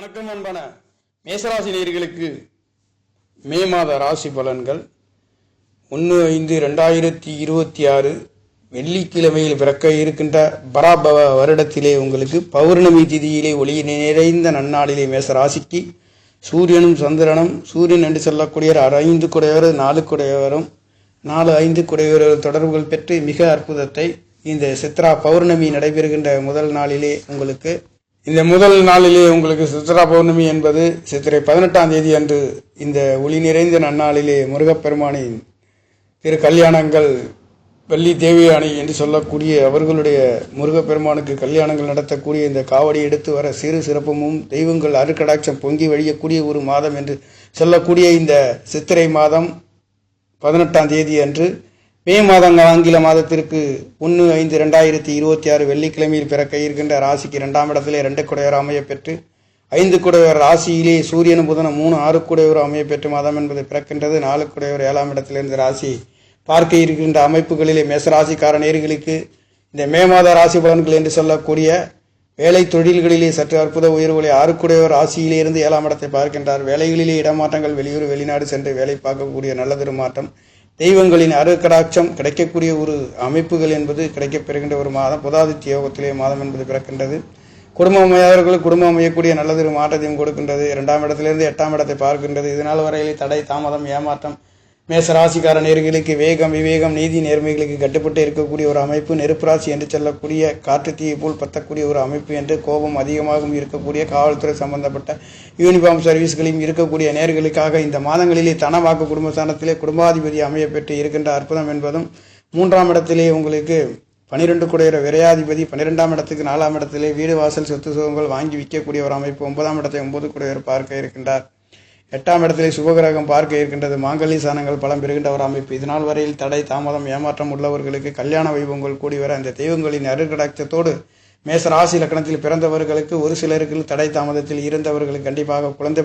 வணக்கம் அன்பான மேசராசி நேயர்களுக்கு மே மாத ராசி பலன்கள் 1/5/2026 வெள்ளிக்கிழமையில் பிறக்க இருக்கின்ற பராபவ வருடத்திலே உங்களுக்கு பௌர்ணமி திதியிலே ஒளி நிறைந்த நன்னாளிலே மேசராசிக்கு சூரியனும் சந்திரனும் சூரியன் என்று சொல்லக்கூடிய 5 குடையவர் 4 குடையவரும் 4-5 குடையவர் தொடர்புகள் பெற்று மிக அற்புதத்தை இந்த சித்ரா பௌர்ணமி நடைபெறுகின்ற முதல் நாளிலே உங்களுக்கு சித்ரா பௌர்ணமி என்பது சித்திரை 18ஆம் தேதி அன்று இந்த ஒளி நிறைந்த நன்னாளிலே முருகப்பெருமானின் திரு கல்யாணங்கள் வள்ளி தேவியானை என்று சொல்லக்கூடிய அவர்களுடைய முருகப்பெருமானுக்கு கல்யாணங்கள் நடத்தக்கூடிய இந்த காவடி எடுத்து வர சிறப்புமும் தெய்வங்கள் அருக்கடாட்சம் பொங்கி வழியக்கூடிய ஒரு மாதம் என்று சொல்லக்கூடிய இந்த சித்திரை மாதம் 18ஆம் தேதி அன்று மே மாதம் ஆங்கில மாதத்திற்கு 1/5/2026 வெள்ளிக்கிழமையில் பிறக்க இருக்கின்ற ராசிக்கு 2ஆம் இடத்திலே 2 குடையவர் அமைய பெற்று 5 குடையவர் ராசியிலே சூரியனும் புதனும் 3-6 குடையவர் அமைய பெற்று மாதம் என்பது பிறக்கின்றது. 4 குடையவர் 7ஆம் இடத்திலிருந்து ராசி பார்க்க இருக்கின்ற அமைப்புகளிலே மேசராசிக்கார நேயர்களுக்கு இந்த மே மாத ராசி பலன்கள் என்று சொல்லக்கூடிய வேலை தொழில்களிலே சற்று அற்புத உயர்வுகளை 6 குடையவர் ராசியிலே இருந்து 7ஆம் இடத்தை பார்க்கின்றார். வேலைகளிலே இடமாற்றங்கள், வெளியூர் வெளிநாடு சென்று வேலை பார்க்கக்கூடிய நல்லதொரு மாற்றம், தெய்வங்களின் அருக்கடாட்சம் கிடைக்கக்கூடிய ஒரு அமைப்புகள் என்பது கிடைக்கப்பெறுகின்ற ஒரு மாதம். புதாதித்ய யோகத்திலே மாதம் என்பது பிறக்கின்றது. குடும்பம் அமையாதவர்களுக்கு குடும்பம் அமையக்கூடிய நல்லதொரு மாற்றத்தையும் கொடுக்கின்றது. 2ஆம் இடத்திலிருந்து 8ஆம் இடத்தை பார்க்கின்றது. இதனால் வரையிலே தடை தாமதம் ஏமாற்றம் மேசராசிக்கார நேயர்களுக்கு வேகம் விவேகம் நீதி நேர்மைகளுக்கு கட்டுப்பட்டு இருக்கக்கூடிய ஒரு அமைப்பு. நெருப்புராசி என்று சொல்லக்கூடிய காற்று தீயை போல் பத்தக்கூடிய ஒரு அமைப்பு என்று கோபம் அதிகமாகவும் இருக்கக்கூடிய காவல்துறை சம்பந்தப்பட்ட யூனிஃபார்ம் சர்வீஸ்களையும் இருக்கக்கூடிய நேர்களுக்காக இந்த மாதங்களிலே தனவாக்கு குடும்பஸ்தானத்திலே குடும்பாதிபதி அமைய பெற்று இருக்கின்ற அற்புதம் என்பதும் 3ஆம் இடத்திலே உங்களுக்கு 12 குடையவர் விரையாதிபதி 12ஆம் இடத்துக்கு 4ஆம் இடத்திலே வீடு வாசல் சொத்து சுகங்கள் வாங்கி விற்கக்கூடிய ஒரு அமைப்பு. 9ஆம் இடத்தை 9 குடையவர் பார்க்க இருக்கின்றார். 8ஆம் இடத்திலே சுபகிரகம் பார்க்க இருக்கின்றது. மாங்கல்ய சானங்கள் பலம் பெறுகின்ற ஒரு அமைப்பு. இதனால் வரையில் தடை தாமதம் ஏமாற்றம் உள்ளவர்களுக்கு கல்யாண வைபவங்கள் கூடி வர அந்த தெய்வங்களின் அருகடாட்சத்தோடு மேசராசி லக்னத்தில் பிறந்தவர்களுக்கு ஒரு சிலருக்கு தடை தாமதத்தில் இருந்தவர்களுக்கு கண்டிப்பாக குழந்தை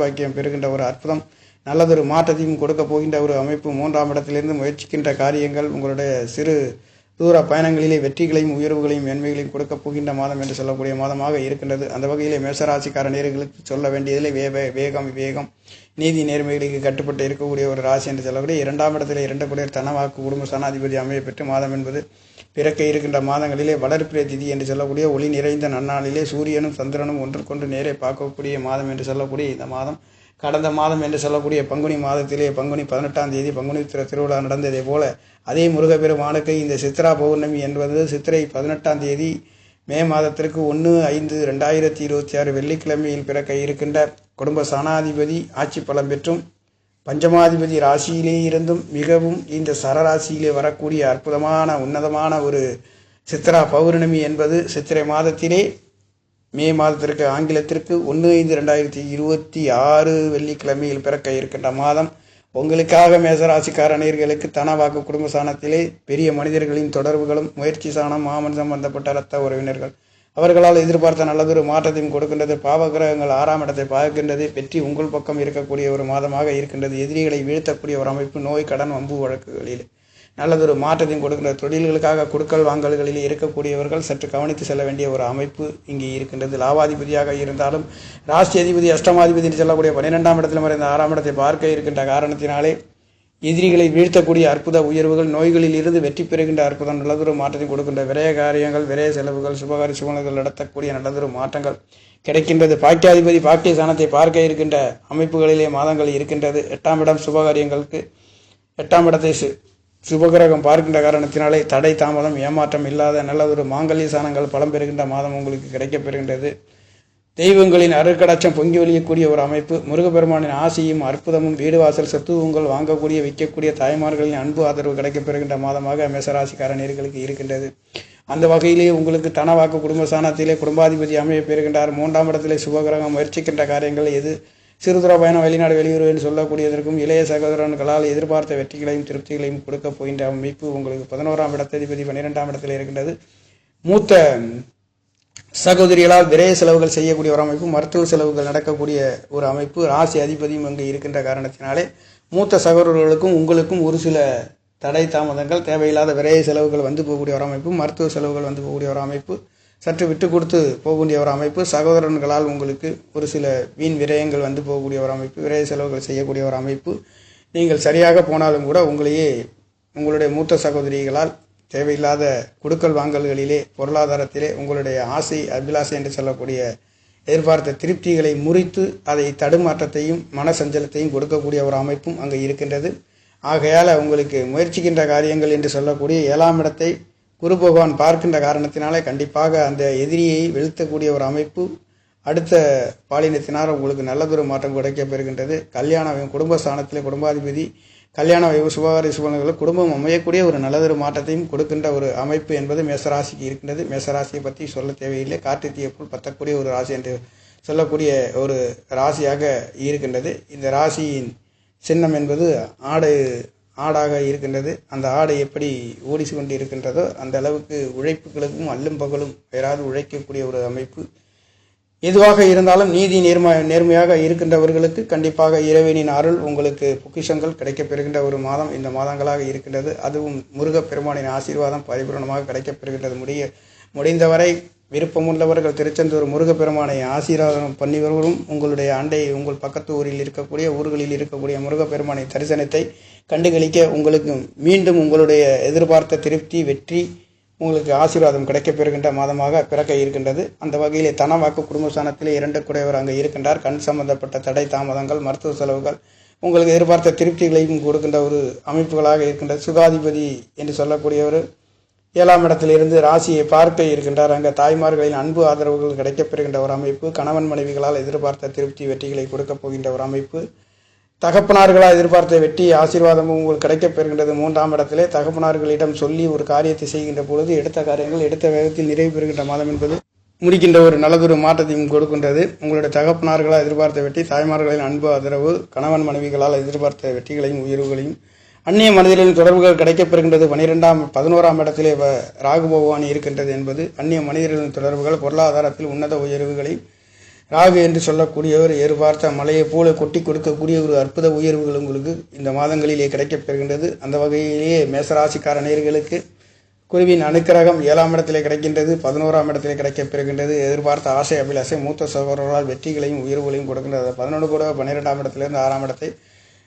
பாக்கியம் பெறுகின்ற ஒரு அற்புதம் நல்லதொரு மாற்றத்தையும் கொடுக்க போகின்ற ஒரு அமைப்பு. 3ஆம் இடத்திலிருந்து முயற்சிக்கின்ற காரியங்கள் உங்களுடைய சிறு தூர பயணங்களிலே வெற்றிகளையும் உயர்வுகளையும் மேன்மைகளையும் கொடுக்க போகின்ற மாதம் என்று சொல்லக்கூடிய மாதமாக இருக்கின்றது. அந்த வகையிலே மேசராசிக்கார நேயர்களுக்கு சொல்ல வேண்டியதிலே வேகம் விவேகம் நீதி நேர்மைகளுக்கு கட்டுப்பட்டு இருக்கக்கூடிய ஒரு ராசி என்று சொல்லக்கூடிய 2ஆம் இடத்திலே 2 குடையர் தனவாக்கு குடும்ப சனாதிபதி அமைய பெற்று மாதம் என்பது பிறக்க இருக்கின்ற மாதங்களிலே வளர்ப்பிறை திதி என்று சொல்லக்கூடிய ஒளி நிறைந்த நன்னாளிலே சூரியனும் சந்திரனும் ஒன்றுக்கொன்று நேரே பார்க்கக்கூடிய மாதம் என்று சொல்லக்கூடிய இந்த மாதம் கடந்த மாதம் என்று சொல்லக்கூடிய பங்குனி மாதத்திலே பங்குனி 18ஆம் தேதி பங்குனி திருவிழா நடந்ததை போல அதே முருகப்பெருமானுக்கு இந்த சித்ரா பௌர்ணமி என்பது சித்திரை 18ஆம் தேதி மே மாதத்திற்கு 1/5/2026 வெள்ளிக்கிழமையில் பிறக்க இருக்கின்ற குடும்ப சனாதிபதி ஆட்சி பலம் பெற்றும் பஞ்சமாதிபதி ராசியிலே இருந்தும் மிகவும் இந்த சரராசியிலே வரக்கூடிய அற்புதமான உன்னதமான ஒரு சித்ரா பௌர்ணமி என்பது சித்திரை மாதத்திலே மே மாதத்திற்கு ஆங்கிலத்திற்கு 1/5/2026 வெள்ளிக்கிழமையில் பிறக்க இருக்கின்ற மாதம். உங்களுக்காக மேசராசிக்கார நேயர்களுக்கு தனவாக்கு குடும்ப சாணத்திலே பெரிய மனிதர்களின் தொடர்புகளும் முயற்சி சாணம் மாமன் சம்பந்தப்பட்ட இரத்த உறவினர்கள் அவர்களால் எதிர்பார்த்த நல்லதொரு மாற்றத்தையும் கொடுக்கின்றது. பாவகிரகங்கள் 6ஆம் இடத்தை பார்க்கின்றது. வெற்றி உங்கள் பக்கம் இருக்கக்கூடிய ஒரு மாதமாக இருக்கின்றது. எதிரிகளை வீழ்த்தக்கூடிய ஒரு அமைப்பு. நோய் கடன் வம்பு வழக்குகளில் நல்லதொரு மாற்றத்தையும் கொடுக்கின்ற தொழில்களுக்காக கொடுக்கல் வாங்கல்களில் இருக்கக்கூடியவர்கள் சற்று கவனித்து செல்ல வேண்டிய ஒரு அமைப்பு இங்கே இருக்கின்றது. லாபாதிபதியாக இருந்தாலும் ராசி அதிபதி அஷ்டமாதிபதி என்று சொல்லக்கூடிய 12ஆம் இடத்தில் மறைந்த 6ஆம் இடத்தை பார்க்க இருக்கின்ற காரணத்தினாலே எதிரிகளை வீழ்த்தக்கூடிய அற்புத உயர்வுகள், நோய்களில் இருந்து வெற்றி பெறுகின்ற அற்புதம் நல்லதொரு மாற்றத்தை கொடுக்கின்ற விரய காரியங்கள், விரய செலவுகள், சுபகாரி சுமணங்கள் நடத்தக்கூடிய நல்லதொரு மாற்றங்கள் கிடைக்கின்றது. பாக்கியாதிபதி பாக்கிய சாணத்தை பார்க்க இருக்கின்ற அமைப்புகளிலே மாதங்கள் இருக்கின்றது. 8ஆம் இடம் சுபகாரியங்களுக்கு 8ஆம் இடத்தை சுபகிரகம் பார்க்கின்ற காரணத்தினாலே தடை தாமதம் ஏமாற்றம் இல்லாத நல்லதொரு மாங்கல்ய சானங்கள் பலம் பெறுகின்ற மாதம் உங்களுக்கு கிடைக்கப்பெறுகின்றது. தெய்வங்களின் அருக்கடாட்சம் பொங்கி வழியக்கூடிய ஒரு அமைப்பு. முருகப்பெருமானின் ஆசையும் அற்புதமும் வீடு வாசல் சொத்து உங்கள் வாங்கக்கூடிய விற்கக்கூடிய தாய்மார்களின் அன்பு ஆதரவு கிடைக்கப்பெறுகின்ற மாதமாக மேசராசிக்கார நேயர்களுக்கு இருக்கின்றது. அந்த வகையிலே உங்களுக்கு தனவாக்கு குடும்ப சாணத்திலே குடும்பாதிபதி அமைய பெறுகின்றார். 3ஆம் இடத்திலே சுபகிரகம் முயற்சிக்கின்ற காரியங்கள் எது சிறுதுற பயணம் வெளிநாடு வெளியூர் என்று சொல்லக்கூடியதற்கும் இளைய சகோதரன்களால் எதிர்பார்த்த வெற்றிகளையும் திருப்திகளையும் கொடுக்க போகின்ற அமைப்பு உங்களுக்கு 11ஆம் இடத்ததிபதி 12ஆம் இடத்தில் இருக்கின்றது. மூத்த சகோதரிகளால் விரைய செலவுகள் செய்யக்கூடிய ஒரு அமைப்பு, மருத்துவ செலவுகள் நடக்கக்கூடிய ஒரு அமைப்பு. ராசி அதிபதியும் அங்கு இருக்கின்ற காரணத்தினாலே மூத்த சகோதரர்களுக்கும் உங்களுக்கும் ஒரு சில தடை தாமதங்கள் தேவையில்லாத விரைய செலவுகள் வந்து போகக்கூடிய ஒரு அமைப்பு, மருத்துவ செலவுகள் வந்து போகக்கூடிய ஒரு அமைப்பு. சற்று விட்டு கொடுத்து போகக்கூடிய ஒரு அமைப்பு. சகோதரர்களால் உங்களுக்கு ஒரு சில வீண் விரயங்கள் வந்து போகக்கூடிய ஒரு அமைப்பு, விரய செலவுகள் செய்யக்கூடிய ஒரு அமைப்பு. நீங்கள் சரியாக போனாலும் கூட உங்களையே உங்களுடைய மூத்த சகோதரிகளால் தேவையில்லாத கொடுக்கல் வாங்கல்களிலே, பொருளாதாரத்திலே உங்களுடைய ஆசை அபிலாசை என்று சொல்லக்கூடிய எதிர்பார்த்த திருப்திகளை முறித்து அதை தடுமாற்றத்தையும் மன சஞ்சலத்தையும் கொடுக்கக்கூடிய ஒரு அமைப்பும் அங்கே இருக்கின்றது. ஆகையால் உங்களுக்கு முயற்சிக்கின்ற காரியங்கள் என்று சொல்லக்கூடிய 7ஆம் இடத்தை குரு பகவான் பார்க்கின்ற காரணத்தினாலே கண்டிப்பாக அந்த எதிரியை வீழ்த்தக்கூடிய ஒரு அமைப்பு அடுத்த பாலினத்தினார் உங்களுக்கு நல்லதொரு மாற்றம் கிடைக்கப்பெறுகின்றது. கல்யாணம் குடும்ப ஸ்தானத்திலே குடும்பாதிபதி கல்யாண வைவு சுபகாரிய சுபங்களுக்கு குடும்பம் அமையக்கூடிய ஒரு நல்லதொரு மாற்றத்தையும் கொடுக்கின்ற ஒரு அமைப்பு என்பது மேசராசிக்கு இருக்கின்றது. மேசராசியை பற்றி சொல்ல தேவையில்லை. கார்த்திகைக்குள் பத்தக்கூடிய ஒரு ராசி என்று சொல்லக்கூடிய ஒரு ராசியாக இருக்கின்றது. இந்த ராசியின் சின்னம் என்பது ஆடாக இருக்கின்றது. அந்த ஆடை எப்படி ஓடிச்சு கொண்டு இருக்கின்றதோ அந்த அளவுக்கு உழைப்புகளுக்கும் அல்லும் பகலும் யாராவது உழைக்கக்கூடிய ஒரு அமைப்பு. எதுவாக இருந்தாலும் நீதி நேர்மையாக இருக்கின்றவர்களுக்கு கண்டிப்பாக இறைவனின் அருள் உங்களுக்கு பொக்கிஷங்கள் கிடைக்கப்பெறுகின்ற ஒரு மாதம் இந்த மாதங்களாக இருக்கின்றது. அதுவும் முருகப்பெருமானின் ஆசீர்வாதம் பரிபூர்ணமாக கிடைக்கப்பெறுகின்றது. முடிந்தவரை விருப்பமுள்ளவர்கள் திருச்செந்தூர் முருகப்பெருமானை ஆசீர்வாதம் பண்ணிவர்களும் உங்களுடைய உங்கள் பக்கத்து ஊரில் இருக்கக்கூடிய ஊர்களில் இருக்கக்கூடிய முருகப்பெருமானை தரிசனத்தை கண்டுகளிக்க உங்களுக்கு மீண்டும் உங்களுடைய எதிர்பார்த்த திருப்தி வெற்றி உங்களுக்கு ஆசீர்வாதம் கிடைக்கப்பெறுகின்ற மாதமாக பிறக்க இருக்கின்றது. அந்த வகையிலே தனவாக்கு குடும்பஸ்தானத்திலே 2 குடையவர் அங்கே இருக்கின்றார். கண் சம்பந்தப்பட்ட தடை தாமதங்கள், மருத்துவ செலவுகள், உங்களுக்கு எதிர்பார்த்த திருப்திகளையும் கொடுக்கின்ற ஒரு அமைப்புகளாக இருக்கின்றது. சுகாதிபதி என்று சொல்லக்கூடியவர் 7ஆம் இடத்திலிருந்து ராசியை பார்க்க இருக்கின்றார். அங்கே தாய்மார்களின் அன்பு ஆதரவுகள் கிடைக்கப்பெறுகின்ற ஒரு அமைப்பு. கணவன் மனைவிகளால் எதிர்பார்த்த திருப்தி வெற்றிகளை கொடுக்கப் போகின்ற ஒரு அமைப்பு. தகப்பனார்களால் எதிர்பார்த்த வெற்றி ஆசீர்வாதமும் உங்களுக்கு கிடைக்கப் பெறுகின்றது. 3ஆம் இடத்திலே தகப்பனார்களிடம் சொல்லி ஒரு காரியத்தை செய்கின்ற பொழுது எடுத்த காரியங்கள் எடுத்த வேகத்தில் நிறைவு பெறுகின்ற மாதம் என்பது முடிக்கின்ற ஒரு நல்லதொரு மாற்றத்தையும் கொடுக்கின்றது. உங்களுடைய தகப்பனார்களால் எதிர்பார்த்த வெற்றி, தாய்மார்களின் அன்பு ஆதரவு, கணவன் மனைவிகளால் எதிர்பார்த்த வெற்றிகளையும் உயர்வுகளையும், அந்நிய மனிதர்களின் தொடர்புகள் கிடைக்கப்பெறுகின்றது. 11ஆம் இடத்திலே ராகு பகவான் இருக்கின்றது என்பது அந்நிய மனிதர்களின் தொடர்புகள், பொருளாதாரத்தில் உன்னத உயர்வுகளை ராகு என்று சொல்லக்கூடியவர் எதிர்பார்த்த மலையை போல கொட்டி கொடுக்கக்கூடிய ஒரு அற்புத உயர்வுகள் உங்களுக்கு இந்த மாதங்களிலே கிடைக்கப்பெறுகின்றது. அந்த வகையிலேயே மேசராசிக்கார நேயர்களுக்கு குருவின் அனுக்கிரகம் 7ஆம் இடத்திலே கிடைக்கின்றது, 11ஆம் இடத்திலே கிடைக்கப்பெறுகின்றது. எதிர்பார்த்த ஆசை அபிலாசை மூத்த சகோதரர்களால் வெற்றிகளையும் உயர்வுகளையும் கொடுக்கின்றது. 11 கூட 12ஆம் இடத்திலிருந்து 6ஆம் இடத்தை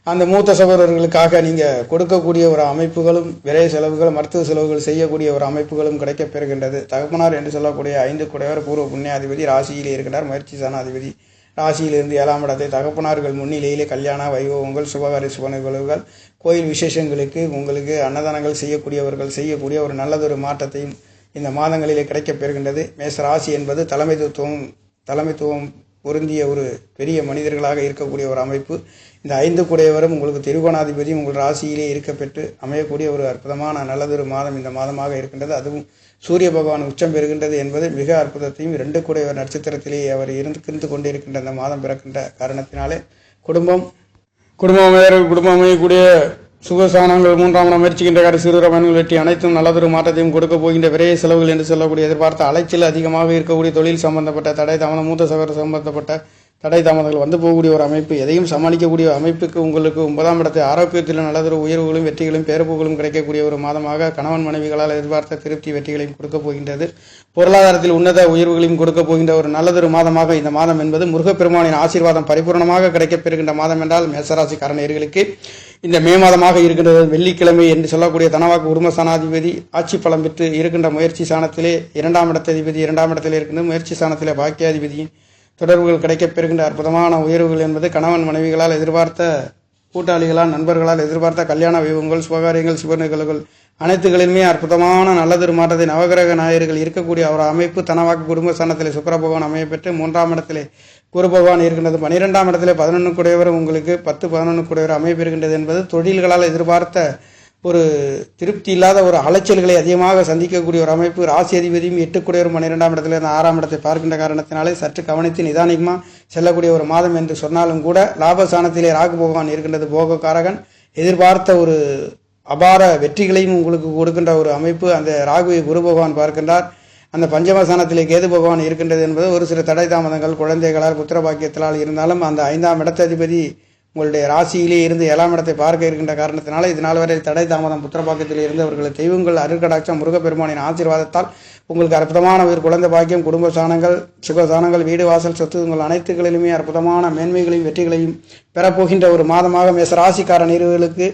அந்த மூத்த சகோதரர்களுக்காக நீங்கள் கொடுக்கக்கூடிய ஒரு அமைப்புகளும், விரை செலவுகள், மருத்துவ செலவுகள் செய்யக்கூடிய ஒரு அமைப்புகளும் கிடைக்கப்பெறுகின்றது. தகப்பனார் என்று சொல்லக்கூடிய 5 குடையவர் பூர்வ புண்ணியாதிபதி ராசியிலே இருக்கின்றார். முயற்சி சாணாதிபதி ராசியிலிருந்து 7ஆம் இடத்தை தகப்பனார்கள் முன்னிலையிலே கல்யாண வைபவங்கள், சுபகாரிய சுப நிகழ்வுகள், கோயில் விசேஷங்களுக்கு உங்களுக்கு அன்னதானங்கள் செய்யக்கூடிய ஒரு நல்லதொரு மாற்றத்தையும் இந்த மாதங்களிலே கிடைக்கப்பெறுகின்றது. மேச ராசி என்பது தலைமைத்துவம் பொருந்திய ஒரு பெரிய மனிதர்களாக இருக்கக்கூடிய ஒரு அமைப்பு. இந்த 5 குடையவரும் உங்களுக்கு திரிகோணாதிபதி உங்கள் ராசியிலே இருக்கப்பெற்று அமையக்கூடிய ஒரு அற்புதமான நல்லதொரு மாதம் இந்த மாதமாக இருக்கின்றது. அதுவும் சூரிய பகவான் உச்சம் பெறுகின்றது என்பது மிக அற்புதத்தையும் 2 குடையவர் நட்சத்திரத்திலே அவர் இருந்து கொண்டிருக்கின்ற அந்த மாதம் பிறக்கின்ற காரணத்தினாலே குடும்பம் அமையக்கூடிய சுகசானங்கள் 3ஆம் இடம் முயற்சிக்கின்ற சிறுவர பயன்கள் வெற்றி அனைத்தும் நல்லதொரு மாற்றத்தையும் கொடுக்க போகின்ற விரைய செலவுகள் என்று சொல்லக்கூடிய எதிர்பார்த்த அலைச்சல் அதிகமாக இருக்கக்கூடிய தொழில் சம்பந்தப்பட்ட தடை தாமதம், மூத்த சகோதர சம்பந்தப்பட்ட தடை தாமதங்கள் வந்து போகக்கூடிய ஒரு அமைப்பு, எதையும் சமாளிக்கக்கூடிய அமைப்புக்கு உங்களுக்கு 9ஆம் இடத்தை ஆரோக்கியத்தில் நல்லதொரு உயர்வுகளும் வெற்றிகளும் பேரப்புகளும் கிடைக்கக்கூடிய ஒரு மாதமாக கணவன் மனைவிகளால் எதிர்பார்த்த திருப்தி வெற்றிகளையும் கொடுக்க போகின்றது. பொருளாதாரத்தில் உன்னத உயர்வுகளையும் கொடுக்க போகின்ற ஒரு நல்லதொரு மாதமாக இந்த மாதம் என்பது முருகப்பெருமானின் ஆசீர்வாதம் பரிபூர்ணமாக கிடைக்கப்பெறுகின்ற மாதம் என்றால் மேசராசிக்காரநேயர்களுக்கு இந்த மே மாதமாக இருக்கின்றது. வெள்ளிக்கிழமை என்று சொல்லக்கூடிய தனவாக்கு குடும்ப ஸ்தானாதிபதி ஆட்சி பலம் பெற்று இருக்கின்ற முயற்சி ஸ்தானத்திலே 2ஆம் இடத்ததிபதி 2ஆம் இடத்திலே இருக்கின்ற முயற்சி ஸ்தானத்திலே பாக்கியாதிபதியின் தொடர்புகள் கிடைக்கப்பெறுகின்ற அற்புதமான உயர்வுகள் என்பது கணவன் மனைவிகளால் எதிர்பார்த்த கூட்டாளிகளால் நண்பர்களால் எதிர்பார்த்த கல்யாண வைபவங்கள், சுபகாரியங்கள், சுப நிகழ்வுகள் அனைத்துகளிலுமே அற்புதமான நல்லதொரு மாற்றத்தை நவகிரக நாயகர்கள் இருக்கக்கூடிய ஒரு அமைப்பு. தனவாக்கு குடும்ப ஸ்தானத்திலே சுக்கிர பகவான் அமையப்பெற்று 3ஆம் இடத்திலே குரு பகவான் இருக்கின்றது. 12ஆம் இடத்திலே 11 குடையவர் உங்களுக்கு 10-11 குடையவர் அமைப்பெறுகின்றது என்பது தொழில்களால் எதிர்பார்த்த ஒரு திருப்தி இல்லாத ஒரு அலைச்சல்களை அதிகமாக சந்திக்கக்கூடிய ஒரு அமைப்பு. ராசி அதிபதியும் 8 குடையவர் 12ஆம் இடத்துல 6ஆம் இடத்தை பார்க்கின்ற காரணத்தினாலே சற்று கவனித்து நிதானிகமாக செல்லக்கூடிய ஒரு மாதம் என்று சொன்னாலும் கூட லாபஸ்தானத்திலே ராகு பகவான் இருக்கின்றது. போகக்காரகன் எதிர்பார்த்த ஒரு அபார வெற்றிகளையும் உங்களுக்கு கொடுக்கின்ற ஒரு அமைப்பு. அந்த ராகுவை குரு பகவான் பார்க்கின்றார். அந்த பஞ்சமஸ்தானத்திலே கேது பகவான் இருக்கின்றது என்பது ஒரு சில தடை தாமதங்கள் குழந்தைகளால் புத்திர பாக்கியத்தினால் இருந்தாலும் அந்த 5ஆம் இடத்ததிபதி உங்களுடைய ராசியிலே இருந்து 7ஆம் இடத்தை பார்க்க இருக்கின்ற காரணத்தினால இதனால் வரை தடை தாமதம் புத்திரபாக்கியத்தில் இருந்து அவர்கள் தெய்வங்கள் அருட்கடாட்சம் முருகப்பெருமானின் ஆசீர்வாதத்தால் உங்களுக்கு அற்புதமான ஒரு குழந்தை பாக்கியம், குடும்ப சாணங்கள், சுகசானங்கள், வீடு வாசல், சொத்து உங்கள் அனைத்துகளிலுமே அற்புதமான மேன்மைகளையும் வெற்றிகளையும் பெறப்போகின்ற ஒரு மாதமாக மேசராசிக்கார நேயர்களுக்கு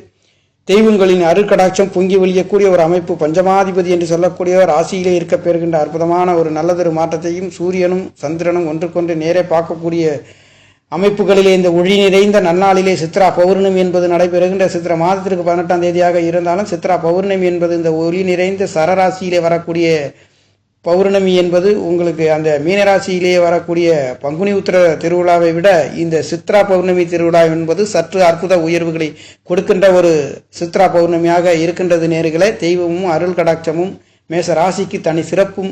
தெய்வங்களின் அருட்கடாட்சம் பொங்கி ஒழியக்கூடிய ஒரு அமைப்பு, பஞ்சமாதிபதி என்று சொல்லக்கூடிய ராசியிலே இருக்க பெறுகின்ற அற்புதமான ஒரு நல்லதொரு மாற்றத்தையும், சூரியனும் சந்திரனும் ஒன்றுக்கொன்று நேரே பார்க்கக்கூடிய அமைப்புகளிலே இந்த ஒளி நிறைந்த நன்னாளிலே சித்ரா பௌர்ணமி என்பது நடைபெறுகின்ற சித்ரா மாதத்திற்கு 18ஆம் தேதியாக இருந்தாலும் சித்ரா பௌர்ணமி என்பது இந்த ஒளி நிறைந்த சரராசியிலே வரக்கூடிய பௌர்ணமி என்பது உங்களுக்கு அந்த மீனராசியிலேயே வரக்கூடிய பங்குனி உத்திர திருவிழாவை விட இந்த சித்ரா பௌர்ணமி திருவிழா என்பது சற்று அற்புத உயர்வுகளை கொடுக்கின்ற ஒரு சித்ரா பௌர்ணமியாக இருக்கின்றது நேர்களே. தெய்வமும் அருள் கடாட்சமும் மேச ராசிக்கு தனி சிறப்பும்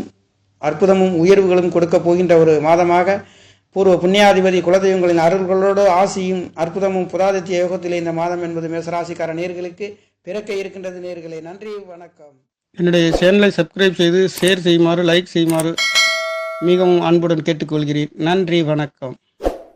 அற்புதமும் உயர்வுகளும் கொடுக்க போகின்ற ஒரு மாதமாக பூர்வ புண்ணியாதிபதி குலதெய்வங்களின் அருள்களோடு ஆசியும் அற்புதமும் புதாதித்ய யோகத்திலே இந்த மாதம் என்பது மேசராசிக்கார நேர்களுக்கு பிறக்க இருக்கின்றது நேர்களே. நன்றி, வணக்கம். என்னுடைய சேனலை சப்ஸ்கிரைப் செய்து ஷேர் செய்யுமாறு, லைக் செய்யுமாறு மிகவும் அன்புடன் கேட்டுக்கொள்கிறேன். நன்றி, வணக்கம்.